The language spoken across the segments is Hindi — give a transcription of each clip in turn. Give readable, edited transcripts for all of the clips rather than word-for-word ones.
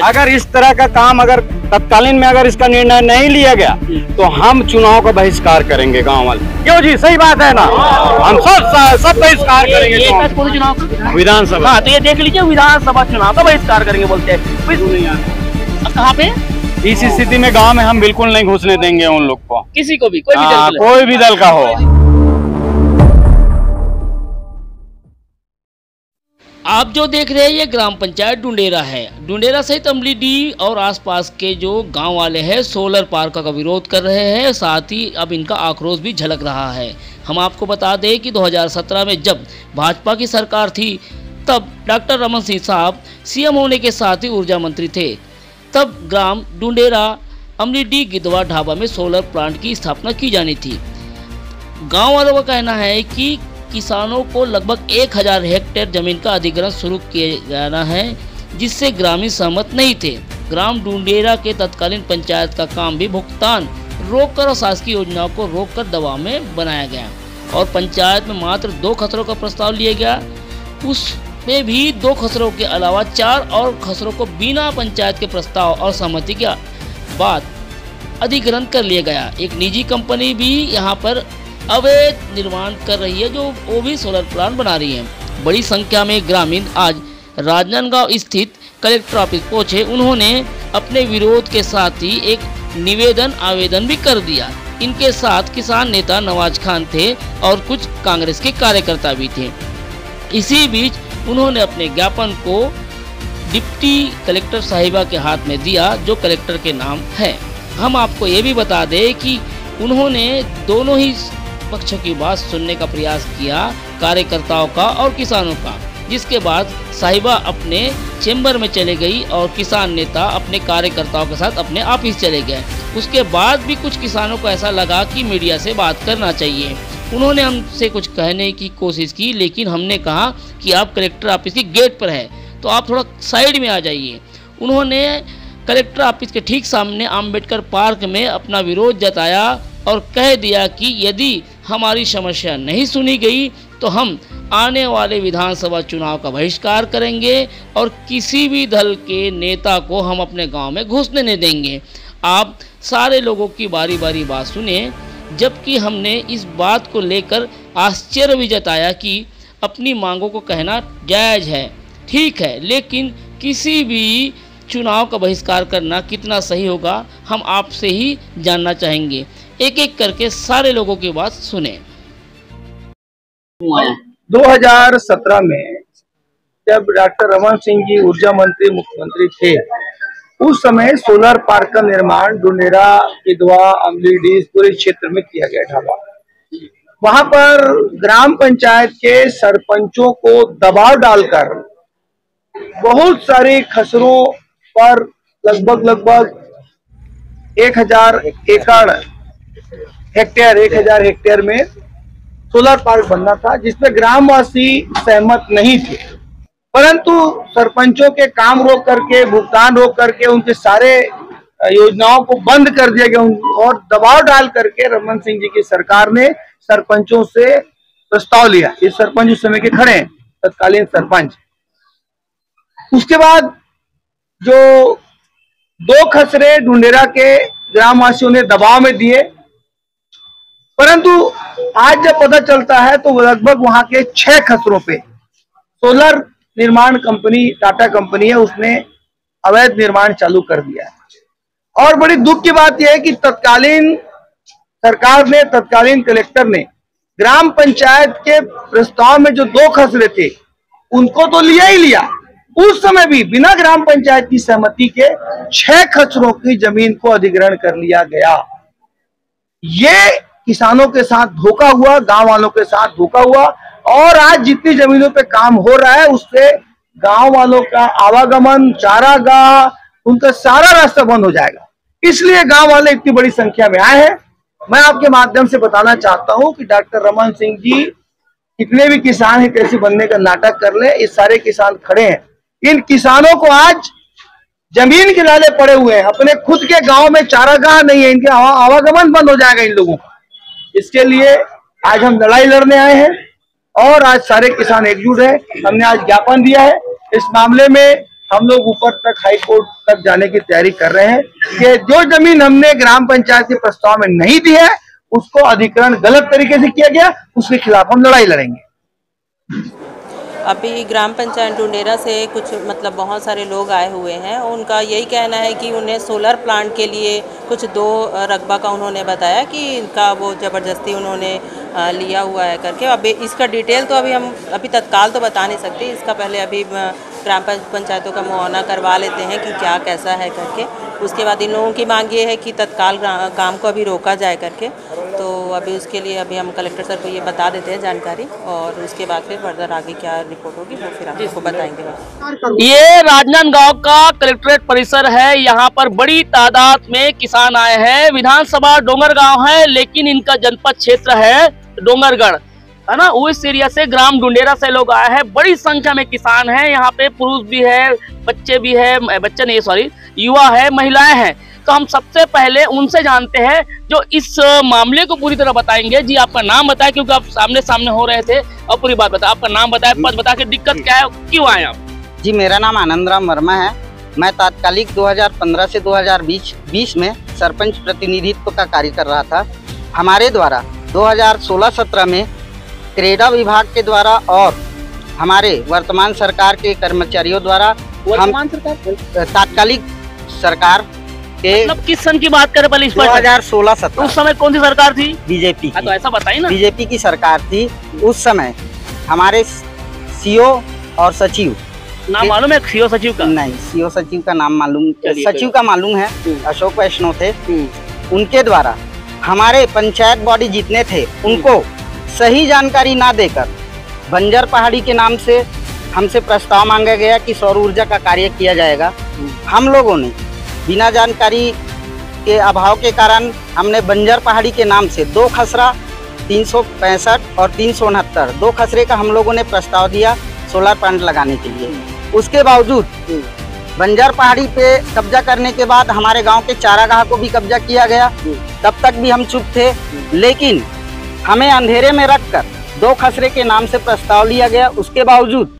अगर इस तरह का काम अगर तत्कालीन में अगर इसका निर्णय नहीं लिया गया तो हम चुनाव का बहिष्कार करेंगे गांव वाले। क्यों जी, सही बात है ना, हम सब बहिष्कार करेंगे पूरे चुनाव विधानसभा। हाँ, तो ये देख लीजिए, विधानसभा चुनाव का बहिष्कार करेंगे बोलते हैं। कहाँ पे? इस स्थिति में गांव में हम बिल्कुल नहीं घुसने देंगे उन लोग को, किसी को भी, कोई भी दल का हो। आप जो देख रहे हैं ये ग्राम पंचायत डुंडेरा है। डुंडेरा सहित अमलीडीह और आसपास के जो गांव वाले हैं सोलर पार्क का विरोध कर रहे हैं, साथ ही अब इनका आक्रोश भी झलक रहा है। हम आपको बता दें कि 2017 में जब भाजपा की सरकार थी तब डॉक्टर रमन सिंह साहब सीएम होने के साथ ही ऊर्जा मंत्री थे। तब ग्राम डुंडेरा अमलीडीह गिद्धवा ढाबा में सोलर प्लांट की स्थापना की जानी थी। गाँव वालों का कहना है कि किसानों को लगभग 1000 हेक्टेयर जमीन का अधिग्रहण शुरू किया जाना है, जिससे ग्रामीण सहमत नहीं थे। ग्राम डुंडेरा के तत्कालीन पंचायत का काम भी भुगतान रोककर और शासकीय योजनाओं को रोककर दबाव में बनाया गया और पंचायत में मात्र 2 खसरों का प्रस्ताव लिया गया। उसमें भी 2 खसरों के अलावा 4 और खसरों को बिना पंचायत के प्रस्ताव और सहमति के बाद अधिग्रहण कर लिया गया। एक निजी कंपनी भी यहाँ पर अवैध निर्माण कर रही है, जो वो भी सोलर प्लांट बना रही है। बड़ी संख्या में ग्रामीण आज राजनांदगांव स्थित कलेक्टर ऑफिस पहुंचे। उन्होंने अपने विरोध के साथ ही एक आवेदन भी कर दिया। इनके साथ किसान नेता नवाज खान थे और कुछ कांग्रेस के कार्यकर्ता भी थे। इसी बीच उन्होंने अपने ज्ञापन को डिप्टी कलेक्टर साहिबा के हाथ में दिया, जो कलेक्टर के नाम है। हम आपको ये भी बता दें कि उन्होंने दोनों ही पक्षों की बात सुनने का प्रयास किया, कार्यकर्ताओं का और किसानों का, जिसके बाद साहिबा अपने चेंबर में चले गई और किसान नेता अपने कार्यकर्ताओं के साथ अपने ऑफिस चले गए। उसके बाद भी कुछ किसानों को ऐसा लगा कि मीडिया से बात करना चाहिए। उन्होंने हमसे कुछ कहने की कोशिश की, लेकिन हमने कहा कि आप कलेक्टर ऑफिस की गेट पर है तो आप थोड़ा साइड में आ जाइए। उन्होंने कलेक्टर ऑफिस के ठीक सामने अम्बेडकर पार्क में अपना विरोध जताया और कह दिया कि यदि हमारी समस्या नहीं सुनी गई तो हम आने वाले विधानसभा चुनाव का बहिष्कार करेंगे और किसी भी दल के नेता को हम अपने गांव में घुसने नहीं देंगे। आप सारे लोगों की बारी बारी बात सुने, जबकि हमने इस बात को लेकर आश्चर्य भी जताया कि अपनी मांगों को कहना जायज़ है, ठीक है, लेकिन किसी भी चुनाव का बहिष्कार करना कितना सही होगा हम आपसे ही जानना चाहेंगे। एक एक करके सारे लोगों की बात सुने। 2017 में जब डॉक्टर रमन सिंह जी ऊर्जा मंत्री मुख्यमंत्री थे, उस समय सोलर पार्क का निर्माण डुंडेरा गिद्धवा अमलीडीह पूरे क्षेत्र में किया गया ढाबा। वहां पर ग्राम पंचायत के सरपंचों को दबाव डालकर बहुत सारे खसरों पर लगभग 1000 हेक्टेयर में सोलर पार्क बनना था, जिसमें ग्रामवासी सहमत नहीं थे। परंतु सरपंचों के काम रोक करके, भुगतान रोक करके उनके सारे योजनाओं को बंद कर दिया गया और दबाव डाल करके रमन सिंह जी की सरकार ने सरपंचों से प्रस्ताव लिया। ये सरपंच उस समय के खड़े हैं, तत्कालीन सरपंच। उसके बाद जो 2 खसरे डुंडेरा के ग्रामवासियों ने दबाव में दिए, परंतु आज जब पता चलता है तो लगभग वहां के 6 खसरों पे सोलर निर्माण कंपनी टाटा कंपनी है, उसने अवैध निर्माण चालू कर दिया है। और बड़ी दुख की बात यह है कि तत्कालीन सरकार ने, तत्कालीन कलेक्टर ने ग्राम पंचायत के प्रस्ताव में जो 2 खसरे थे उनको तो लिया ही लिया, उस समय भी बिना ग्राम पंचायत की सहमति के 6 खसरों की जमीन को अधिग्रहण कर लिया गया। ये किसानों के साथ धोखा हुआ, गांव वालों के साथ धोखा हुआ और आज जितनी जमीनों पे काम हो रहा है उससे गांव वालों का आवागमन, चारागाह, उनका सारा रास्ता बंद हो जाएगा। इसलिए गांव वाले इतनी बड़ी संख्या में आए हैं। मैं आपके माध्यम से बताना चाहता हूं कि डॉक्टर रमन सिंह जी कितने भी किसान हितैषी बनने का नाटक कर ले, ये सारे किसान खड़े हैं। इन किसानों को आज जमीन के लाले पड़े हुए हैं, अपने खुद के गांव में चारागाह नहीं है, इनके आवागमन बंद हो जाएगा इन लोगों का। इसके लिए आज हम लड़ाई लड़ने आए हैं और आज सारे किसान एकजुट हैं। हमने आज ज्ञापन दिया है। इस मामले में हम लोग ऊपर तक हाई कोर्ट तक जाने की तैयारी कर रहे हैं कि जो जमीन हमने ग्राम पंचायत के प्रस्ताव में नहीं दी है उसको अधिग्रहण गलत तरीके से किया गया, उसके खिलाफ हम लड़ाई लड़ेंगे। अभी ग्राम पंचायत डुंडेरा से कुछ मतलब बहुत सारे लोग आए हुए हैं। उनका यही कहना है कि उन्हें सोलर प्लांट के लिए कुछ 2 रकबा का उन्होंने बताया कि इनका वो ज़बरदस्ती उन्होंने लिया हुआ है करके। अभी इसका डिटेल तो हम अभी तत्काल तो बता नहीं सकते, इसका पहले अभी ग्राम पंचायतों का मुआयना करवा लेते हैं कि क्या कैसा है करके। उसके बाद इन लोगों की मांग ये है कि तत्काल काम को अभी रोका जाए करके। तो अभी उसके लिए अभी हम कलेक्टर सर को ये बता देते हैं जानकारी, और उसके बाद फिर फर्दर आगे क्या रिपोर्ट होगी वो फिर आपको बताएंगे। ये राजनांदगांव का कलेक्ट्रेट परिसर है। यहाँ पर बड़ी तादाद में किसान आए हैं। विधानसभा डोंगरगांव है लेकिन इनका जनपद क्षेत्र है डोंगरगढ़, है ना। उस एरिया से ग्राम डुंडेरा से लोग आए हैं। बड़ी संख्या में किसान हैं। यहाँ पे पुरुष भी है, बच्चे भी है, बच्चे नहीं सॉरी युवा है, महिलाएं हैं। तो हम सबसे पहले उनसे जानते हैं जो इस मामले को पूरी तरह बताएंगे। जी आपका नाम बताएं, क्योंकि आप सामने सामने हो रहे थे, और पूरी बात बताएं। आपका नाम बताएं, पद बता के दिक्कत क्या है, क्यों आए आप? जी मेरा नाम आनंद राम वर्मा है। मैं तात्कालिक 2015 से 2020 में सरपंच प्रतिनिधित्व का कार्य कर रहा था। हमारे द्वारा 2016-17 में क्रेडा विभाग के द्वारा और हमारे वर्तमान सरकार के कर्मचारियों द्वारा हम तात्कालिक सरकार के मतलब किस सन की बात करें पहले? 2016-17 उस समय कौन सी सरकार थी? बीजेपी तो ऐसा बताइए ना। बीजेपी की सरकार थी उस समय। हमारे सीओ और सचिव नाम मालूम है? सीओ सचिव का नहीं, सीओ सचिव का नाम मालूम, सचिव का मालूम है, अशोक वैष्णव थे। उनके द्वारा हमारे पंचायत बॉडी जितने थे उनको सही जानकारी ना देकर बंजर पहाड़ी के नाम से हमसे प्रस्ताव मांगा गया कि सौर ऊर्जा का कार्य किया जाएगा। हम लोगों ने बिना जानकारी के अभाव के कारण हमने बंजर पहाड़ी के नाम से 2 खसरा 365 और 369 2 खसरे का हम लोगों ने प्रस्ताव दिया सोलर प्लांट लगाने के लिए। उसके बावजूद बंजर पहाड़ी पे कब्जा करने के बाद हमारे गांव के चारागाह को भी कब्जा किया गया। तब तक भी हम चुप थे, लेकिन हमें अंधेरे में रखकर 2 खसरे के नाम से प्रस्ताव लिया गया। उसके बावजूद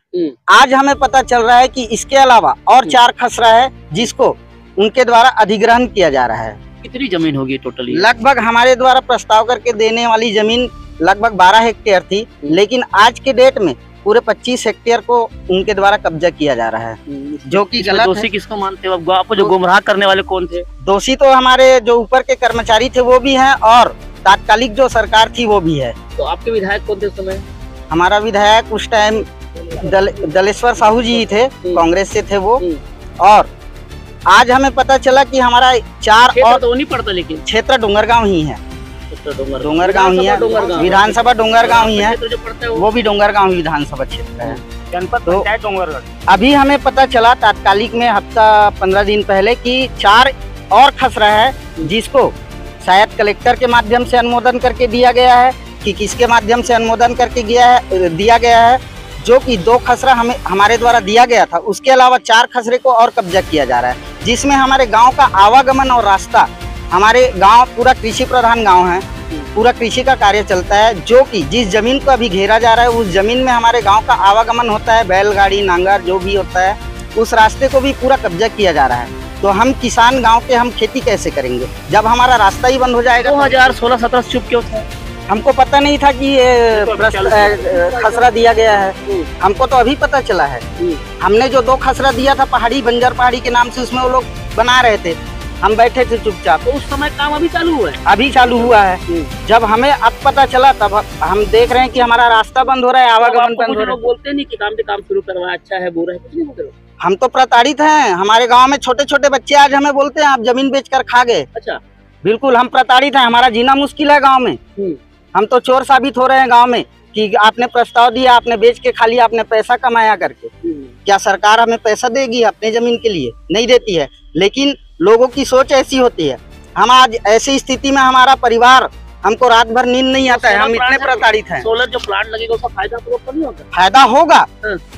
आज हमें पता चल रहा है कि इसके अलावा और 4 खसरा है जिसको उनके द्वारा अधिग्रहण किया जा रहा है। कितनी जमीन होगी टोटली? लगभग हमारे द्वारा प्रस्ताव करके देने वाली जमीन लगभग 12 हेक्टेयर थी, लेकिन आज के डेट में पूरे 25 हेक्टेयर को उनके द्वारा कब्जा किया जा रहा है, जो कि गलत है। दोषी किसको मानते हो आपको? जो गुमराह करने वाले कौन थे? दोषी तो हमारे जो ऊपर के कर्मचारी थे वो भी हैं, और तात्कालिक जो सरकार थी वो भी है। तो आपके विधायक कौन थे उस समय? हमारा विधायक उस टाइम दलेश्वर साहू जी थे, कांग्रेस से थे वो। और आज हमें पता चला कि हमारा 4 और तो नहीं पड़ता, लेकिन क्षेत्र डोंगरगांव ही है। डोंगरगांव ही है, विधानसभा डोंगरगांव ही है, वो भी डोंगरगांव विधानसभा क्षेत्र है, जनपद पंचायत डोंगरगढ़। अभी हमें पता चला तात्कालिक में हफ्ता 15 दिन पहले कि 4 और खसरा है जिसको शायद कलेक्टर के माध्यम से अनुमोदन करके दिया गया है कि किसके माध्यम से अनुमोदन करके दिया गया है, जो कि 2 खसरा हमारे द्वारा दिया गया था। उसके अलावा 4 खसरे को और कब्जा किया जा रहा है, जिसमें हमारे गांव का आवागमन और रास्ता, हमारे गांव पूरा कृषि प्रधान गांव है, पूरा कृषि का कार्य चलता है, जो कि जिस जमीन को अभी घेरा जा रहा है उस जमीन में हमारे गांव का आवागमन होता है, बैलगाड़ी नांगर जो भी होता है, उस रास्ते को भी पूरा कब्जा किया जा रहा है। तो हम किसान गांव के हम खेती कैसे करेंगे जब हमारा रास्ता ही बंद हो जाएगा? 2016-17 चुप क्यों थे? हमको पता नहीं था कि ये खसरा दिया गया है, हमको तो अभी पता चला है। हमने जो 2 खसरा दिया था पहाड़ी, बंजर पहाड़ी के नाम से, उसमें वो लोग बना रहे थे, हम बैठे थे चुपचाप। तो उस समय काम अभी चालू हुआ है? अभी चालू हुआ है। जब हमें अब पता चला तब हम देख रहे हैं कि हमारा रास्ता बंद हो रहा है, आवागमन बंद हो रहा है। बोलते नहीं कि काम शुरू करवाया, अच्छा है, बुरा है, कुछ नहीं बोलते? हम तो प्रताड़ित हैं। हमारे गांव में छोटे छोटे बच्चे आज हमें बोलते हैं आप जमीन बेचकर खा गए। अच्छा, बिल्कुल हम प्रताड़ित हैं, हमारा जीना मुश्किल है गांव में। हम तो चोर साबित हो रहे हैं गांव में कि आपने प्रस्ताव दिया, आपने बेच के खा लिया, आपने पैसा कमाया करके। क्या सरकार हमें पैसा देगी अपने जमीन के लिए? नहीं देती है। लेकिन लोगों की सोच ऐसी होती है। हम आज ऐसी स्थिति में, हमारा परिवार, हमको रात भर नींद नहीं आता है, हम इतने प्रताड़ित हैं। सोलर जो प्लांट लगेगा उसका फायदा तो नहीं होगा? फायदा होगा,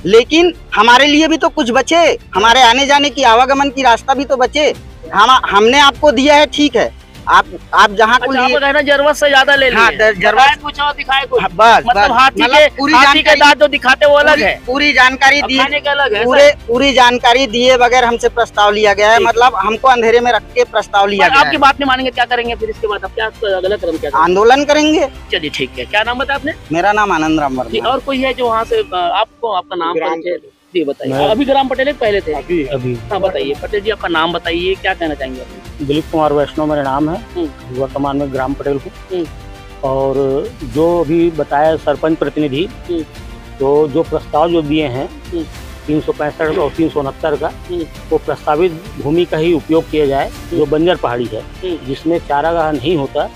लेकिन हमारे लिए भी तो कुछ बचे, हमारे आने जाने की, आवागमन की रास्ता भी तो बचे। हमने आपको दिया है, ठीक है, आप जहाँ को अच्छा, लिए, आप कहना जरूरत से ज्यादा ले लिए। हाँ, जरूरत कुछ और दिखाए कुछ। बस मतलब हाथी पूरी के दांत जो दिखाते वो अलग है, पूरी जानकारी दी, खाने के अलग है। पूरी जानकारी दिए बगैर हमसे प्रस्ताव लिया गया है। मतलब हमको अंधेरे में रख के प्रस्ताव लिया गया है। आपकी बात नहीं मानेंगे क्या करेंगे फिर इसके बाद? आप क्या अगला कदम क्या करेंगे? आंदोलन करेंगे। चलिए ठीक है। क्या नाम बताया आपने? मेरा नाम आनंद राम वर्मा। और कोई है जो वहाँ से आपको आपका नाम जी बताइए। अभी ग्राम पटेल पहले थे? अभी हाँ बताइए पटेल जी, आपका नाम बताइए, क्या कहना चाहेंगे आप? दिलीप कुमार वैष्णव मेरा नाम है, वर्तमान में ग्राम पटेल हूँ। और जो अभी बताया सरपंच प्रतिनिधि, तो जो प्रस्ताव जो दिए हैं 365 और 369 का, वो प्रस्तावित भूमि का ही उपयोग किया जाए जो बंजर पहाड़ी है, जिसमें चारागाह नहीं होता,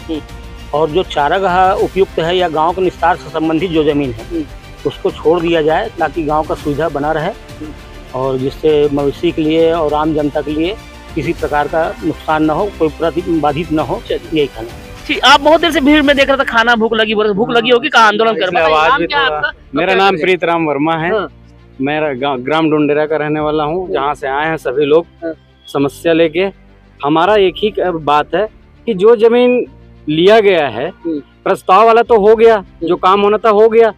और जो चारागाह उपयुक्त है या गांव के निस्तार से संबंधित जो जमीन है उसको छोड़ दिया जाए, ताकि गांव का सुविधा बना रहे और जिससे मवेशी के लिए और आम जनता के लिए किसी प्रकार का नुकसान न हो, कोई प्रतिबाधित न हो। यही कहना। ठीक, आप बहुत देर से भीड़ में देख रहा था, खाना भूख लगी होगी, कहाँ आंदोलन कर? आवाज भी थोड़ा। मेरा नाम प्रीतराम वर्मा है। मैं ग्राम डुंडेरा का रहने वाला हूँ, जहाँ से आए हैं सभी लोग समस्या लेके। हमारा एक ही बात है कि जो जमीन लिया गया है, प्रस्ताव वाला तो हो गया, जो काम होना था हो गया।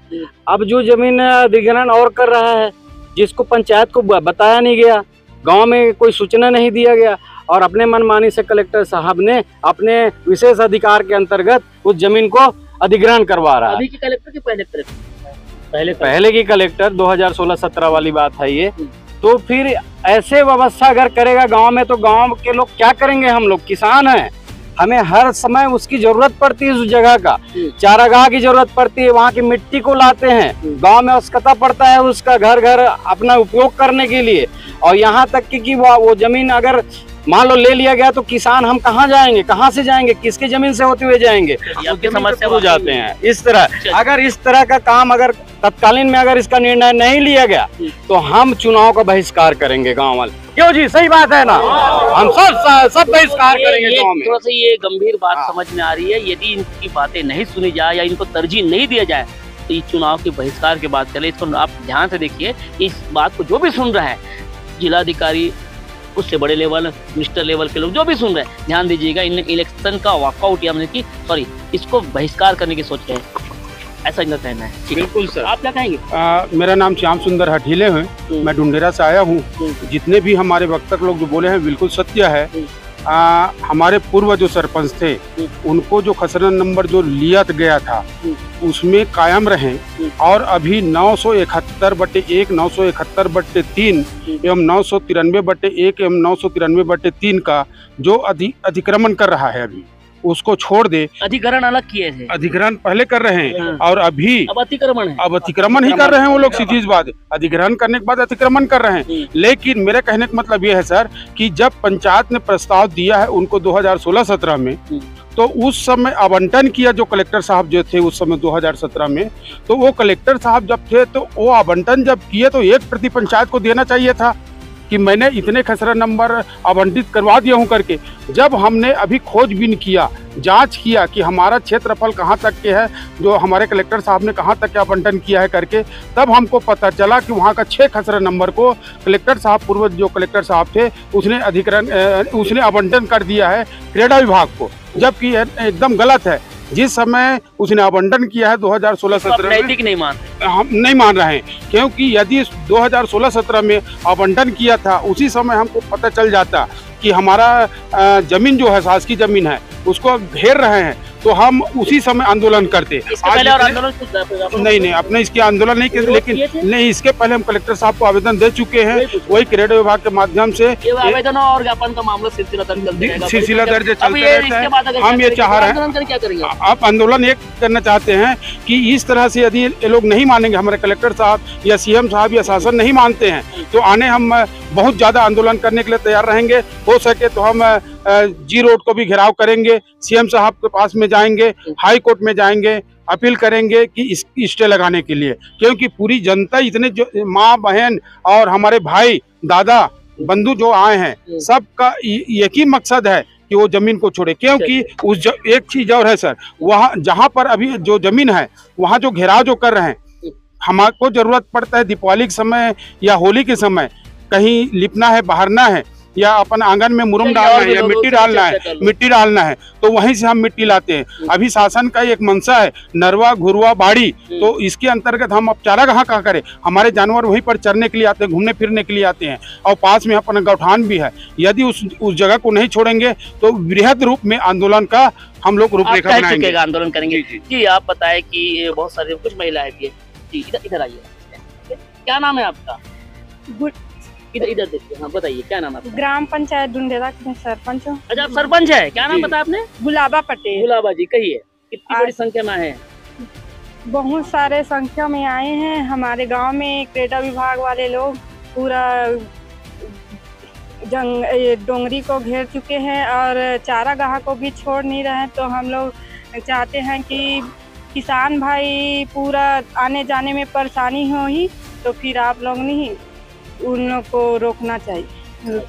अब जो जमीन अधिग्रहण और कर रहा है, जिसको पंचायत को बताया नहीं गया, गांव में कोई सूचना नहीं दिया गया, और अपने मनमानी से कलेक्टर साहब ने अपने विशेष अधिकार के अंतर्गत उस जमीन को अधिग्रहण करवा रहा है। अभी की कलेक्टर की पहले पहले की कलेक्टर 2016-17 वाली बात है ये। तो फिर ऐसे व्यवस्था अगर करेगा गांव में, तो गांव के लोग क्या करेंगे? हम लोग किसान हैं, हमें हर समय उसकी जरूरत पड़ती है, उस जगह का चारागाह की जरूरत पड़ती है, वहाँ की मिट्टी को लाते हैं, गांव में आवश्यकता पड़ता है उसका घर घर अपना उपयोग करने के लिए। और यहाँ तक कि वो जमीन अगर मान लो ले लिया गया, तो किसान हम कहाँ जाएंगे, कहाँ से जाएंगे, किसके जमीन से होते हुए जाएंगे? समस्या हो जाते हैं। इस तरह अगर इस तरह का काम अगर तत्कालीन में अगर इसका निर्णय नहीं लिया गया, तो हम चुनाव का बहिष्कार करेंगे गाँव वाले। क्यों जी? सही बात है ना, हम सब बहिष्कार करेंगे गाँव में। थोड़ा सा ये गंभीर बात समझ में आ रही है। यदि इनकी बातें नहीं सुनी जाए या इनको तरजीह नहीं दिया जाए, तो इस चुनाव के बहिष्कार की बात करें। इसको आप ध्यान से देखिए, इस बात को जो भी सुन रहा है, जिलाधिकारी, उससे बड़े लेवल, मिनिस्टर लेवल के लोग जो भी सुन रहे हैं, ध्यान दीजिएगा। इन इलेक्शन का वॉकआउट या मतलब कि इसको बहिष्कार करने की सोच रहे हैं, ऐसा इनका कहना है। बिल्कुल सर। आप क्या कहेंगे? मेरा नाम श्याम सुंदर हठीले है, मैं डुंडेरा से आया हूँ। जितने भी हमारे वक्तव्य लोग जो बोले हैं बिल्कुल सत्य है। हमारे पूर्व जो सरपंच थे, उनको जो खसरा नंबर जो लिया गया था उसमें कायम रहे, और अभी 971/1, 971/3 एवं 993/1 एवं 993/3 का जो अतिक्रमण कर रहा है, अभी उसको छोड़ दे। अधिग्रहण अलग किए थे, अधिग्रहण पहले कर रहे हैं और अभी अब अतिक्रमण है। अब अतिक्रमण ही कर रहे हैं वो लोग। सीधी बात, अधिग्रहण करने के बाद अतिक्रमण कर रहे हैं। लेकिन मेरे कहने का मतलब ये है सर कि जब पंचायत ने प्रस्ताव दिया है उनको 2016-17 में, तो उस समय आवंटन किया जो कलेक्टर साहब जो थे उस समय 2017 में, तो वो कलेक्टर साहब जब थे तो वो आवंटन जब किए तो 1 प्रति पंचायत को देना चाहिए था कि मैंने इतने खसरा नंबर आवंटित करवा दिया हूं करके। जब हमने अभी खोजबीन किया, जांच किया कि हमारा क्षेत्रफल कहां तक के है, जो हमारे कलेक्टर साहब ने कहां तक के आवंटन किया है करके, तब हमको पता चला कि वहां का 6 खसरा नंबर को कलेक्टर साहब, पूर्व जो कलेक्टर साहब थे, उसने आवंटन कर दिया है क्रीड़ा विभाग को, जबकि एकदम गलत है। जिस समय उसने आवंटन किया है 2016-17 नैतिक नहीं मान, हम नहीं मान रहे हैं, क्योंकि यदि 2016-17 में आवंटन किया था, उसी समय हमको पता चल जाता कि हमारा जमीन जो है शासकीय जमीन है उसको घेर रहे हैं, तो हम उसी समय आंदोलन करते। आज और आंदोलन नहीं, अपने इसके आंदोलन नहीं किए, लेकिन नहीं, इसके पहले हम कलेक्टर साहब को आवेदन दे चुके हैं, वही क्रीड़ा विभाग के माध्यम से आवेदन और ज्ञापन का मामला सिलसिला दर्ज चलते रहता है। हम ये चाह रहे हैं, आप आंदोलन एक करना चाहते हैं कि इस तरह से यदि ये लोग नहीं मानेंगे, हमारे कलेक्टर साहब या सीएम साहब या शासन नहीं मानते हैं, तो आने हम बहुत ज्यादा आंदोलन करने के लिए तैयार रहेंगे। हो सके तो हम जी रोड को भी घेराव करेंगे, सीएम साहब के पास में जाएंगे, हाई कोर्ट में जाएंगे, अपील करेंगे कि इस स्टे लगाने के लिए, क्योंकि पूरी जनता, इतने जो माँ बहन और हमारे भाई दादा बंधु जो आए हैं, सबका एक ही मकसद है कि वो जमीन को छोड़े। क्योंकि एक चीज और है सर, वहाँ जहाँ पर अभी जो जमीन है वहाँ जो घेराव जो कर रहे हैं, हमको जरूरत पड़ता है दीपावली के समय या होली के समय कहीं लिपना है, बहारना है, या अपन आंगन में मुरम डालना है या मिट्टी डालना है तो वहीं से हम मिट्टी लाते हैं। अभी शासन का एक मंशा है नरवा घुरवा बाड़ी, तो इसके अंतर्गत हम अब चारागाह कहाँ करें, हमारे जानवर वहीं पर चरने के लिए आते हैं, घूमने फिरने के लिए आते हैं और पास में अपना गौठान भी है। यदि उस जगह को नहीं छोड़ेंगे तो बृहद रूप में आंदोलन का हम लोग रूपरेखा बनाएंगे, आंदोलन करेंगे। जी आप बताएं कि बहुत सारे कुछ महिलाएं भी है। जी इधर आइए, क्या नाम है आपका? इधर देखिए, हाँ बताइए क्या नाम है आपका? ग्राम पंचायत डुंडेरा के सरपंच हूँ। अच्छा आप सरपंच है, क्या नाम बताया आपने? गुलाबा पटेल। गुलाबा जी कहिए, कितनी बड़ी संख्या में है? बहुत सारे संख्या में आए हैं। हमारे गांव में क्रेटा विभाग वाले लोग पूरा डोंगरी को घेर चुके हैं और चारागाह को भी छोड़ नहीं रहे हैं। तो हम लोग चाहते हैं कि किसान भाई पूरा आने जाने में परेशानी हो ही, तो फिर आप लोग नहीं उन लोग को रोकना चाहिए।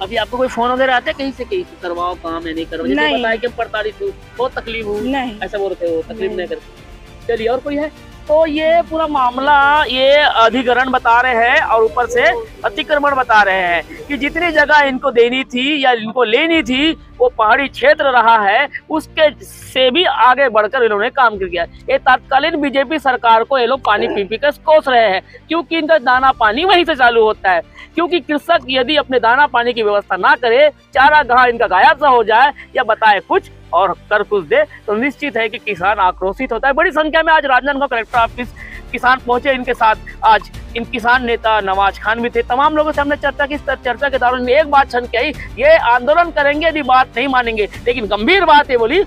अभी आपको कोई फोन वगैरह आते हैं कहीं से करवाओ काम है नहीं करवाओ? जैसे बताया कि 48 बहुत तकलीफ हो, नहीं ऐसा बोलते हो, तकलीफ नहीं करते। चलिए और कोई है? तो ये पूरा मामला ये अधिग्रहण बता रहे हैं और ऊपर से अतिक्रमण बता रहे हैं कि जितनी जगह इनको देनी थी या इनको लेनी थी वो पहाड़ी क्षेत्र रहा है, उसके से भी आगे बढ़कर इन्होंने काम कर दिया। ये तत्कालीन बीजेपी सरकार को ये लोग पानी पी कर कोस रहे हैं, क्योंकि इनका दाना पानी वहीं से चालू होता है। क्योंकि कृषक यदि अपने दाना पानी की व्यवस्था ना करे, चारागाह इनका गायब सा हो जाए या बताए कुछ और कर कुछ दे, तो निश्चित है कि किसान आक्रोशित होता है। बड़ी संख्या में आज राजनांदगांव कलेक्टर ऑफिस किसान पहुंचे, इनके साथ आज इन किसान नेता नवाज खान भी थे। तमाम लोगों से हमने चर्चा की। चर्चा के दौरान एक बात छन के आई, ये आंदोलन करेंगे यदि बात नहीं मानेंगे, लेकिन गंभीर बात ये बोली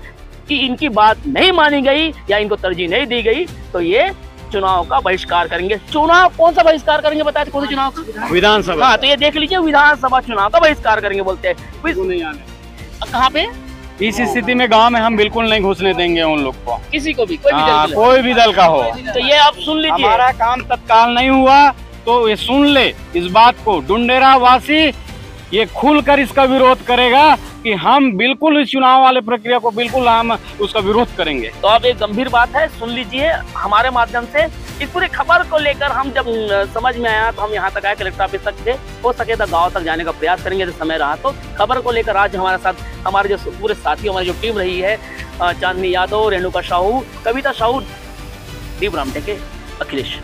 कि इनकी बात नहीं मानी गई या इनको तरजीह नहीं दी गई तो ये चुनाव का बहिष्कार करेंगे। चुनाव कौन सा बहिष्कार करेंगे बताए? कौन सा चुनाव? विधानसभा। हाँ तो ये देख लीजिए, विधानसभा चुनाव का बहिष्कार करेंगे बोलते हैं। कहाँ पे? इस स्थिति में गांव में हम बिल्कुल नहीं घुसने देंगे उन लोग को, किसी को भी, कोई भी दल का हो। तो ये आप सुन लीजिए, हमारा काम तत्काल नहीं हुआ तो ये सुन ले इस बात को। डुंडेरा वासी ये खुलकर इसका विरोध करेगा कि हम बिल्कुल इस चुनाव वाले प्रक्रिया को बिल्कुल हम उसका विरोध करेंगे। तो अब एक गंभीर बात है, सुन लीजिए हमारे माध्यम से। इस पूरी खबर को लेकर हम जब समझ में आया तो हम यहाँ तक आए, कलेक्टर ऑफिस तक थे। हो सके तो गांव तक जाने का प्रयास करेंगे यदि समय रहा तो। खबर को लेकर आज हमारे साथ हमारे जो पूरे साथी, हमारी जो टीम रही है, चांदनी यादव, रेणुका साहू, कविता साहू, दीप रामटेके, अखिलेश।